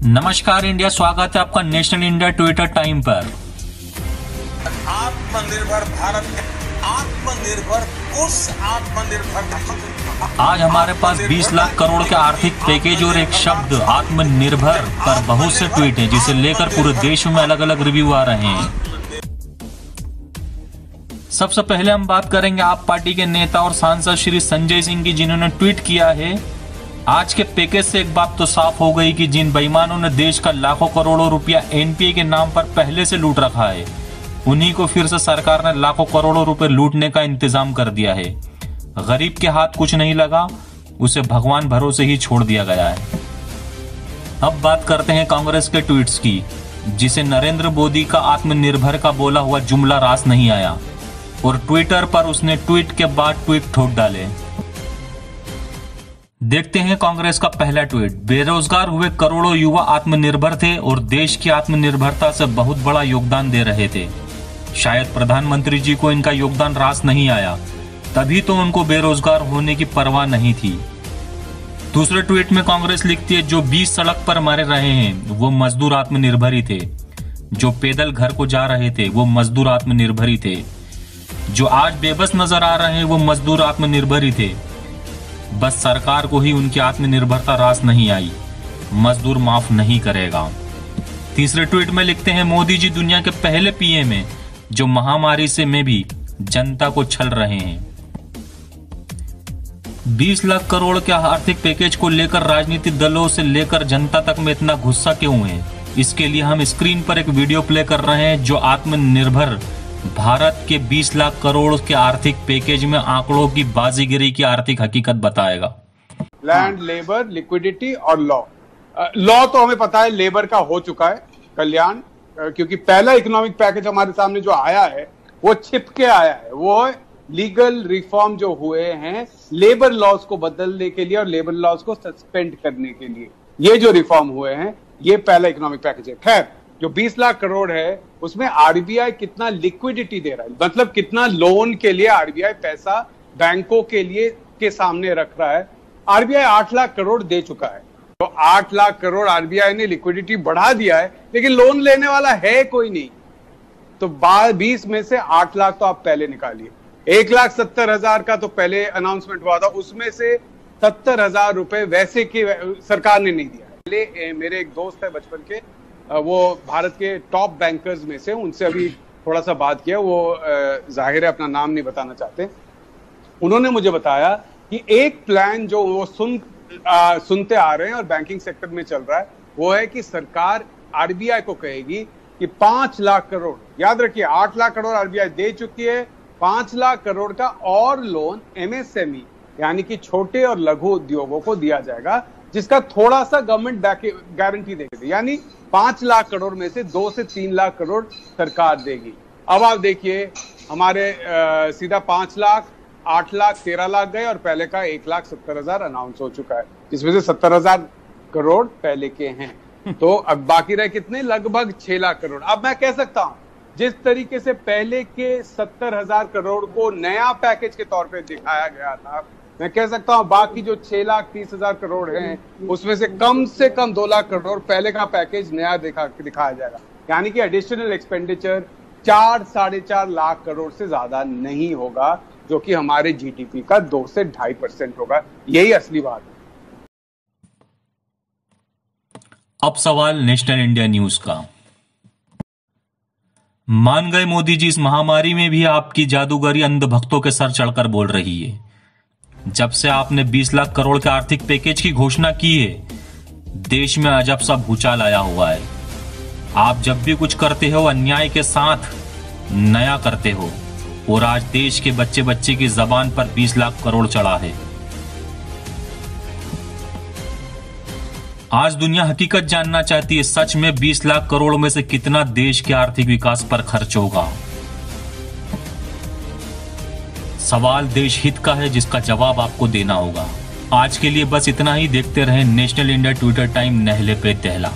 नमस्कार इंडिया, स्वागत है आपका नेशनल इंडिया ट्विटर टाइम पर। आत्मनिर्भर भारत, आत्मनिर्भर उस आत्मनिर्भर आज हमारे पास 20 लाख करोड़ के आर्थिक पैकेज और एक शब्द आत्मनिर्भर पर बहुत से ट्वीट हैं, जिसे लेकर पूरे देश में अलग अलग रिव्यू आ रहे हैं। सबसे पहले हम बात करेंगे आप पार्टी के नेता और सांसद श्री संजय सिंह की, जिन्होंने ट्वीट किया है, आज के पैकेज से एक बात तो साफ हो गई कि जिन बेईमानों ने देश का लाखों करोड़ों रुपया एनपीए के नाम पर पहले से लूट रखा है, उन्हीं को फिर से सरकार ने लाखों करोड़ों रुपए लूटने का इंतजाम कर दिया है। गरीब के हाथ कुछ नहीं लगा, उसे भगवान भरोसे ही छोड़ दिया गया है। अब बात करते हैं कांग्रेस के ट्वीट्स की, जिसे नरेंद्र मोदी का आत्मनिर्भर का बोला हुआ जुमला रास नहीं आया और ट्विटर पर उसने ट्वीट के बाद ट्वीट ठोक डाले। देखते हैं कांग्रेस का पहला ट्वीट। बेरोजगार हुए करोड़ों युवा आत्मनिर्भर थे और देश की आत्मनिर्भरता से बहुत बड़ा योगदान दे रहे थे। शायद प्रधानमंत्री जी को इनका योगदान रास नहीं आया, तभी तो उनको बेरोजगार होने की परवाह नहीं थी। दूसरे ट्वीट में कांग्रेस लिखती है, जो 20 सड़क पर मर रहे हैं वो मजदूर आत्मनिर्भर ही थे। जो पैदल घर को जा रहे थे वो मजदूर आत्मनिर्भर ही थे। जो आज बेबस नजर आ रहे हैं वो मजदूर आत्मनिर्भर ही थे। बस सरकार को ही उनकी आत्मनिर्भरता रास नहीं आई। मजदूर माफ नहीं करेगा। तीसरे ट्वीट में लिखते हैं, मोदी जी दुनिया के पहले पीएम हैं जो महामारी से में भी जनता को छल रहे हैं। 20 लाख करोड़ के आर्थिक पैकेज को लेकर राजनीतिक दलों से लेकर जनता तक में इतना गुस्सा क्यों है? इसके लिए हम स्क्रीन पर एक वीडियो प्ले कर रहे हैं जो आत्मनिर्भर भारत के 20 लाख करोड़ के आर्थिक पैकेज में आंकड़ों की बाजीगरी की आर्थिक हकीकत बताएगा। लैंड, लेबर, लिक्विडिटी और लॉ तो हमें पता है लेबर का हो चुका है कल्याण, क्योंकि पहला इकोनॉमिक पैकेज हमारे सामने जो आया है वो छिपके आया है। वो लीगल रिफॉर्म जो हुए हैं लेबर लॉज को बदलने के लिए और लेबर लॉज को सस्पेंड करने के लिए, ये जो रिफॉर्म हुए हैं ये पहला इकोनॉमिक पैकेज है। खैर, जो 20 लाख करोड़ है उसमें आरबीआई कितना लिक्विडिटी दे रहा है, मतलब कितना लोन के लिए आरबीआई पैसा बैंकों के लिए के सामने रख रहा है। आरबीआई 8 लाख करोड़ दे चुका है, तो 8 लाख करोड़ आरबीआई ने लिक्विडिटी बढ़ा दिया है, लेकिन लोन लेने वाला है कोई नहीं। तो 20 में से 8 लाख तो आप पहले निकालिए। 1,70,000 का तो पहले अनाउंसमेंट हुआ था, उसमें से 70,000 रुपए वैसे की सरकार ने नहीं दिया। मेरे एक दोस्त है बचपन के, वो भारत के टॉप बैंकर्स में से, उनसे अभी थोड़ा सा बात किया, वो जाहिर है अपना नाम नहीं बताना चाहते। उन्होंने मुझे बताया कि एक प्लान जो वो सुनते आ रहे हैं और बैंकिंग सेक्टर में चल रहा है, वो है कि सरकार आरबीआई को कहेगी कि 5 लाख करोड़, याद रखिए 8 लाख करोड़ आरबीआई दे चुकी है, 5 लाख करोड़ का और लोन एमएसएमई यानी कि छोटे और लघु उद्योगों को दिया जाएगा, जिसका थोड़ा सा गवर्नमेंट गारंटी देगी। यानी 5 लाख करोड़ में से 2 से 3 लाख करोड़ सरकार देगी। अब आप देखिए, हमारे सीधा 5 लाख, 8 लाख, 13 लाख गए और पहले का 1,70,000 अनाउंस हो चुका है, जिसमें से 70,000 करोड़ पहले के हैं। तो अब बाकी रहे कितने? लगभग 6 लाख करोड़। अब मैं कह सकता हूं, जिस तरीके से पहले के 70,000 करोड़ को नया पैकेज के तौर पर दिखाया गया था, मैं कह सकता हूं बाकी जो 6,30,000 करोड़ हैं उसमें से कम 2 लाख करोड़ पहले का पैकेज नया दिखाया जाएगा। यानी कि एडिशनल एक्सपेंडिचर 4-4.5 लाख करोड़ से ज्यादा नहीं होगा, जो कि हमारे जीडीपी का 2 से 2.5% होगा। यही असली बात है। अब सवाल नेशनल इंडिया न्यूज का। मान गए मोदी जी, इस महामारी में भी आपकी जादूगरी अंधभक्तों के सर चढ़कर बोल रही है। जब से आपने 20 लाख करोड़ के आर्थिक पैकेज की घोषणा की है, देश में अजब सा भूचाल आया हुआ है। आप जब भी कुछ करते हो अन्याय के साथ नया करते हो, और आज देश के बच्चे बच्चे की जबान पर 20 लाख करोड़ चढ़ा है। आज दुनिया हकीकत जानना चाहती है, सच में 20 लाख करोड़ में से कितना देश के आर्थिक विकास पर खर्च होगा। सवाल देश हित का है, जिसका जवाब आपको देना होगा। आज के लिए बस इतना ही। देखते रहें नेशनल इंडिया ट्विटर टाइम, नहले पे दहला।